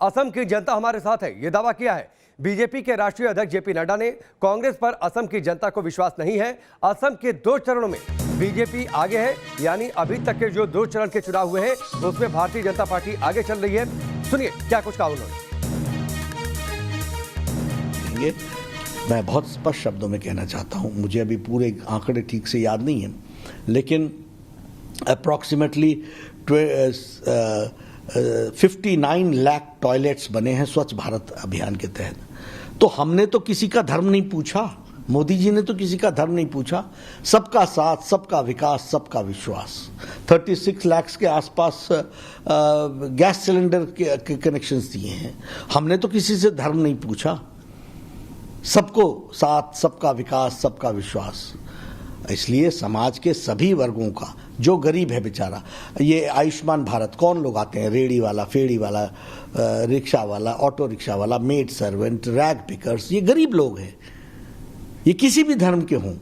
असम की जनता हमारे साथ है, ये दावा किया है बीजेपी के राष्ट्रीय अध्यक्ष जेपी नड्डा ने। कांग्रेस पर असम की जनता को विश्वास नहीं है। असम के 2 चरणों में बीजेपी आगे है, यानी अभी तक के जो 2 चरण के चुनाव हुए हैं उसमें भारतीय जनता पार्टी आगे चल रही है। सुनिए क्या कुछ कहा उन्होंने। मैं बहुत स्पष्ट शब्दों में कहना चाहता हूं, मुझे अभी पूरे आंकड़े ठीक से याद नहीं है, लेकिन अप्रॉक्सीमेटली 59 लाख टॉयलेट्स बने हैं स्वच्छ भारत अभियान के तहत। तो हमने तो किसी का धर्म नहीं पूछा, मोदी जी ने तो किसी का धर्म नहीं पूछा। सबका साथ, सबका विकास, सबका विश्वास। 36 लाख के आसपास गैस सिलेंडर के कनेक्शंस दिए हैं। हमने तो किसी से धर्म नहीं पूछा। सबको साथ, सबका विकास, सबका विश्वास। इसलिए समाज के सभी वर्गों का, जो गरीब है बेचारा, ये आयुष्मान भारत, कौन लोग आते हैं, रेड़ी वाला, फेड़ी वाला, रिक्शा वाला, ऑटो रिक्शा वाला, मेड सर्वेंट, रैग पिकर्स, ये गरीब लोग हैं, ये किसी भी धर्म के हों।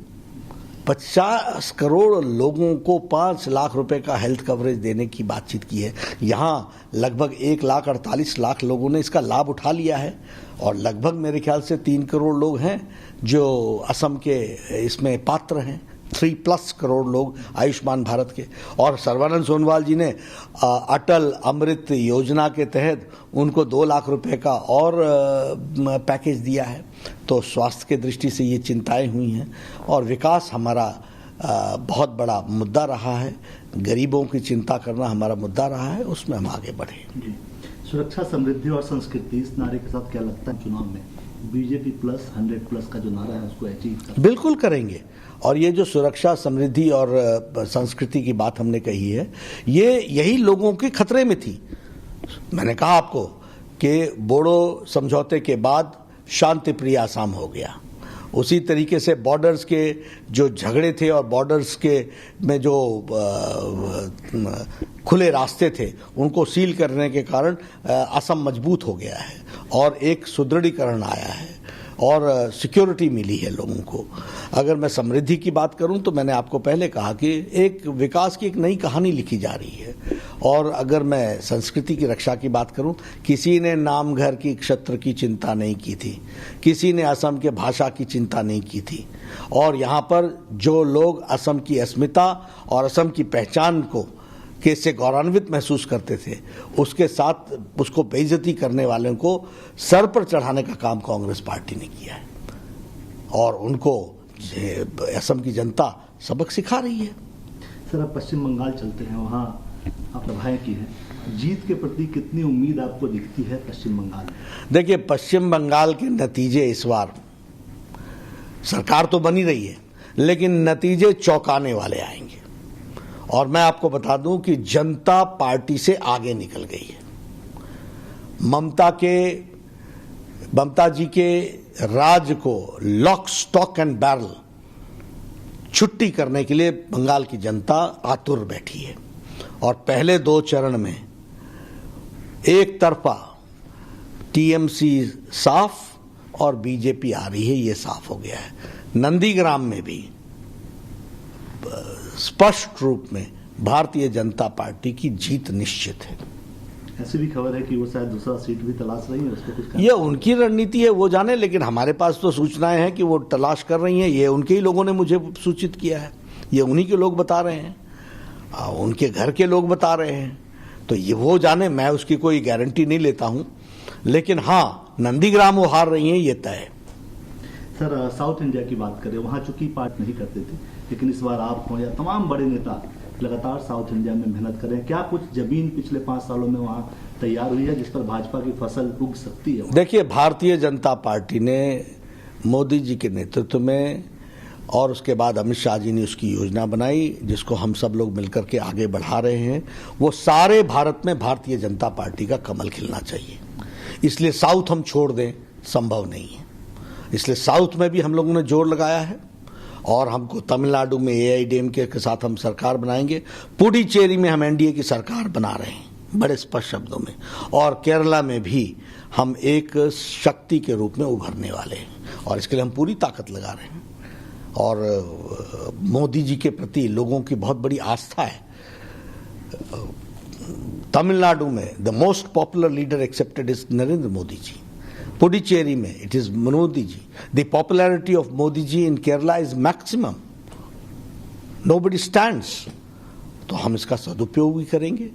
50 करोड़ लोगों को 5 लाख रुपए का हेल्थ कवरेज देने की बातचीत की है। यहाँ लगभग 1,48,00,000 लोगों ने इसका लाभ उठा लिया है और लगभग मेरे ख्याल से 3 करोड़ लोग हैं जो असम के इसमें पात्र हैं। 3+ करोड़ लोग आयुष्मान भारत के। और सर्बानंद सोनोवाल जी ने अटल अमृत योजना के तहत उनको 2 लाख रुपए का और पैकेज दिया है। तो स्वास्थ्य के दृष्टि से ये चिंताएं हुई हैं और विकास हमारा बहुत बड़ा मुद्दा रहा है। गरीबों की चिंता करना हमारा मुद्दा रहा है, उसमें हम आगे बढ़े। सुरक्षा, समृद्धि और संस्कृति, इस नारे के साथ क्या लगता है चुनाव में बीजेपी प्लस 100+ का जो नारा है उसको अचीव कर? बिल्कुल करेंगे। और ये जो सुरक्षा, समृद्धि और संस्कृति की बात हमने कही है, ये यही लोगों के खतरे में थी। मैंने कहा आपको कि बोडो समझौते के बाद शांति प्रिय आसाम हो गया। उसी तरीके से बॉर्डर्स के जो झगड़े थे और बॉर्डर्स के में जो खुले रास्ते थे उनको सील करने के कारण असम मजबूत हो गया है और एक सुदृढ़ीकरण आया है और सिक्योरिटी मिली है लोगों को। अगर मैं समृद्धि की बात करूं तो मैंने आपको पहले कहा कि एक विकास की एक नई कहानी लिखी जा रही है। और अगर मैं संस्कृति की रक्षा की बात करूं, किसी ने नाम घर की, क्षत्र की चिंता नहीं की थी, किसी ने असम के भाषा की चिंता नहीं की थी। और यहाँ पर जो लोग असम की अस्मिता और असम की पहचान को के से गौरवान्वित महसूस करते थे, उसके साथ उसको बेइज्जती करने वालों को सर पर चढ़ाने का काम कांग्रेस पार्टी ने किया है और उनको असम की जनता सबक सिखा रही है। सर, आप पश्चिम बंगाल चलते हैं, वहाँ आप सभाएं की हैं, जीत के प्रति कितनी उम्मीद आपको दिखती है पश्चिम बंगाल में? देखिए, पश्चिम बंगाल के नतीजे इस बार, सरकार तो बनी रही है लेकिन नतीजे चौंकाने वाले आएंगे। और मैं आपको बता दूं कि जनता पार्टी से आगे निकल गई है। ममता जी के राज को लॉक, स्टॉक एंड बैरल छुट्टी करने के लिए बंगाल की जनता आतुर बैठी है। और पहले 2 चरण में एक तरफा टीएमसी साफ और बीजेपी आ रही है, ये साफ हो गया है। नंदीग्राम में भी स्पष्ट रूप में भारतीय जनता पार्टी की जीत निश्चित है। ऐसी भी खबर है कि वो शायद दूसरा सीट भी तलाश रही है, उसको कुछ ये उनकी रणनीति है, वो जाने, लेकिन हमारे पास तो सूचनाएं हैं कि वो तलाश कर रही हैं। ये उनके ही लोगों ने मुझे सूचित किया है, ये उन्हीं के लोग बता रहे हैं, उनके घर के लोग बता रहे हैं। तो ये वो जाने, मैं उसकी कोई गारंटी नहीं लेता हूं, लेकिन हाँ, नंदीग्राम वो हार रही हैं, ये तय है। सर, साउथ इंडिया की बात करें, वहां चूंकि पार्ट नहीं करते थे, लेकिन इस बार आप हो या तमाम बड़े नेता लगातार साउथ इंडिया में मेहनत करें, क्या कुछ जमीन पिछले 5 सालों में वहां तैयार हुई है जिस पर भाजपा की फसल उग सकती है? देखिए, भारतीय जनता पार्टी ने मोदी जी के नेतृत्व में और उसके बाद अमित शाह जी ने उसकी योजना बनाई जिसको हम सब लोग मिलकर के आगे बढ़ा रहे हैं। वो सारे भारत में भारतीय जनता पार्टी का कमल खिलना चाहिए। इसलिए साउथ हम छोड़ दें, संभव नहीं है। इसलिए साउथ में भी हम लोगों ने जोर लगाया है और हमको तमिलनाडु में एआईडीएमके के साथ हम सरकार बनाएंगे। पुडुचेरी में हम एनडीए की सरकार बना रहे हैं बड़े स्पष्ट शब्दों में। और केरला में भी हम एक शक्ति के रूप में उभरने वाले हैं और इसके लिए हम पूरी ताकत लगा रहे हैं। और मोदी जी के प्रति लोगों की बहुत बड़ी आस्था है। तमिलनाडु में the most popular leader accepted is Narendra Modi ji. Puducherry में it is Modi ji. The popularity of Modi ji in Kerala is maximum. Nobody stands. तो हम इसका सदुपयोग भी करेंगे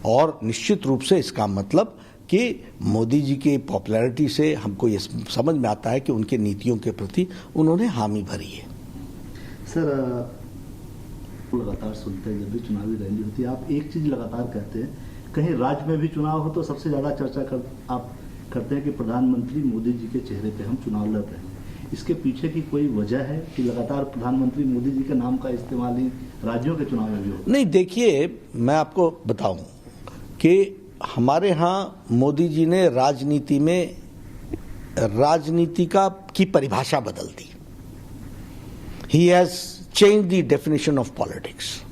और निश्चित रूप से इसका मतलब कि मोदी जी की पॉपुलैरिटी से हमको ये समझ में आता है कि उनके नीतियों के प्रति उन्होंने हामी भरी है. सर, लगातार सुनते हैं जब भी चुनावी रैली होती है, आप एक चीज लगातार कहते हैं, कहीं राज्य में भी चुनाव हो तो सबसे ज्यादा चर्चा आप करते हैं कि प्रधानमंत्री मोदी जी के चेहरे पे हम चुनाव लड़ रहे हैं. इसके पीछे की कोई वजह है कि लगातार प्रधानमंत्री मोदी जी के नाम का इस्तेमाल ही राज्यों के चुनाव में भी होता है? नहीं, देखिए, मैं आपको बताऊं कि हमारे यहाँ मोदी जी ने राजनीति में राजनीति की परिभाषा बदल दी. He has change the definition of politics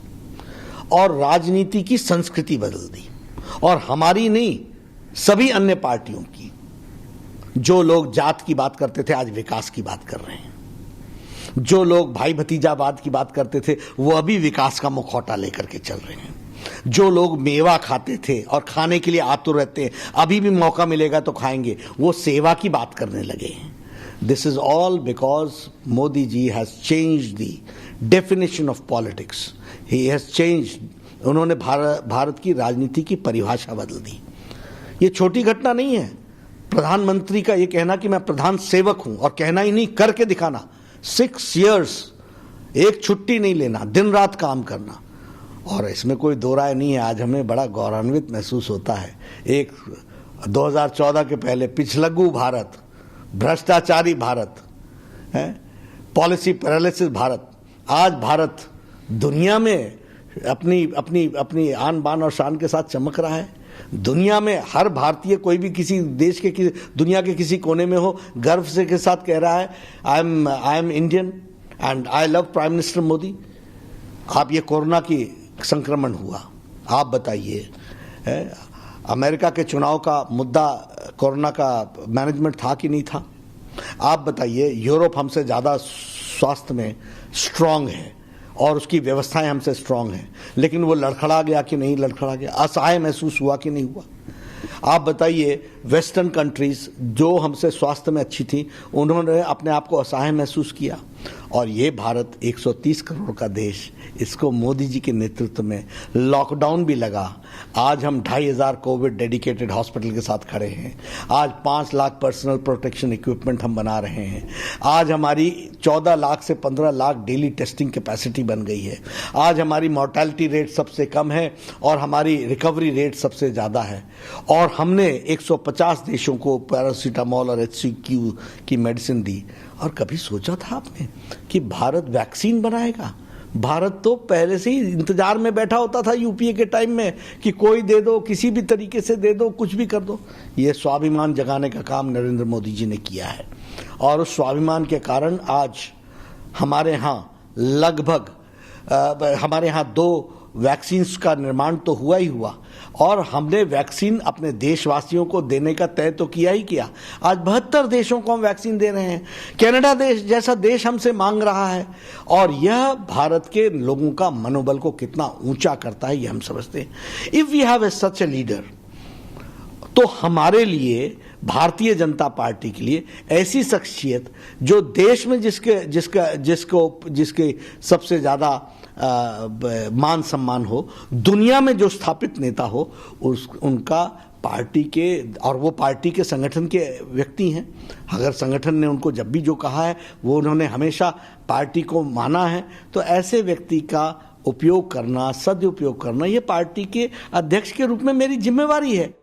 और राजनीति की संस्कृति बदल दी. और हमारी नहीं, सभी अन्य पार्टियों की. जो लोग जात की बात करते थे आज विकास की बात कर रहे हैं. जो लोग भाई भतीजावाद की बात करते थे वो अभी विकास का मुखौटा लेकर के चल रहे हैं. जो लोग मेवा खाते थे और खाने के लिए आतुर रहते हैं, अभी भी मौका मिलेगा तो खाएंगे, वो सेवा की बात करने लगे हैं. This is all because Modi ji has change the definition of politics. He has change. उन्होंने भारत की राजनीति की परिभाषा बदल दी. ये छोटी घटना नहीं है. प्रधानमंत्री का ये कहना कि मैं प्रधान सेवक हूं, और कहना ही नहीं, करके दिखाना. 6 years एक छुट्टी नहीं लेना, दिन रात काम करना. और इसमें कोई दो राय नहीं है. आज हमें बड़ा गौरवान्वित महसूस होता है. एक 2014 के पहले पिछलग्गू भारत, भ्रष्टाचारी भारत, पॉलिसी पैरालिसिस भारत, आज भारत दुनिया में अपनी आन बान और शान के साथ चमक रहा है. दुनिया में हर भारतीय, कोई भी किसी देश के दुनिया के किसी कोने में हो, गर्व से के साथ कह रहा है I am Indian and I love prime minister Modi. आप ये कोरोना की संक्रमण हुआ, आप बताइए, अमेरिका के चुनाव का मुद्दा कोरोना का मैनेजमेंट था कि नहीं था? आप बताइए, यूरोप हमसे ज़्यादा स्वास्थ्य में स्ट्रांग है और उसकी व्यवस्थाएं हमसे स्ट्रांग हैं, लेकिन वो लड़खड़ा गया कि नहीं लड़खड़ा गया? असहाय महसूस हुआ कि नहीं हुआ? आप बताइए, वेस्टर्न कंट्रीज जो हमसे स्वास्थ्य में अच्छी थी, उन्होंने अपने आप को असहाय महसूस किया. और ये भारत 130 करोड़ का देश, इसको मोदी जी के नेतृत्व में लॉकडाउन भी लगा. आज हम 2500 कोविड डेडिकेटेड हॉस्पिटल के साथ खड़े हैं. आज 5 लाख पर्सनल प्रोटेक्शन इक्विपमेंट हम बना रहे हैं. आज हमारी 14 लाख से 15 लाख डेली टेस्टिंग कैपेसिटी बन गई है. आज हमारी मॉर्टेलिटी रेट सबसे कम है और हमारी रिकवरी रेट सबसे ज़्यादा है. और हमने 150 देशों को पैरासीटामोल और HCQ की मेडिसिन दी. और कभी सोचा था आपने कि भारत वैक्सीन बनाएगा? भारत तो पहले से ही इंतजार में बैठा होता था यूपीए के टाइम में कि कोई दे दो, किसी भी तरीके से दे दो, कुछ भी कर दो. ये स्वाभिमान जगाने का काम नरेंद्र मोदी जी ने किया है. और उस स्वाभिमान के कारण आज हमारे यहाँ लगभग 2 वैक्सीन्स का निर्माण तो हुआ ही हुआ, और हमने वैक्सीन अपने देशवासियों को देने का तय तो किया ही किया. आज 72 देशों को हम वैक्सीन दे रहे हैं. कनाडा देश जैसा देश हमसे मांग रहा है. और यह भारत के लोगों का मनोबल को कितना ऊंचा करता है, ये हम समझते हैं. If we have such a leader, तो हमारे लिए, भारतीय जनता पार्टी के लिए, ऐसी शख्सियत जो देश में जिसके सबसे ज्यादा मान सम्मान हो, दुनिया में जो स्थापित नेता हो, उनका पार्टी के, और वो पार्टी के संगठन के व्यक्ति हैं. अगर संगठन ने उनको जब भी जो कहा है वो उन्होंने हमेशा पार्टी को माना है, तो ऐसे व्यक्ति का उपयोग करना, सदुपयोग करना, ये पार्टी के अध्यक्ष के रूप में मेरी जिम्मेवारी है.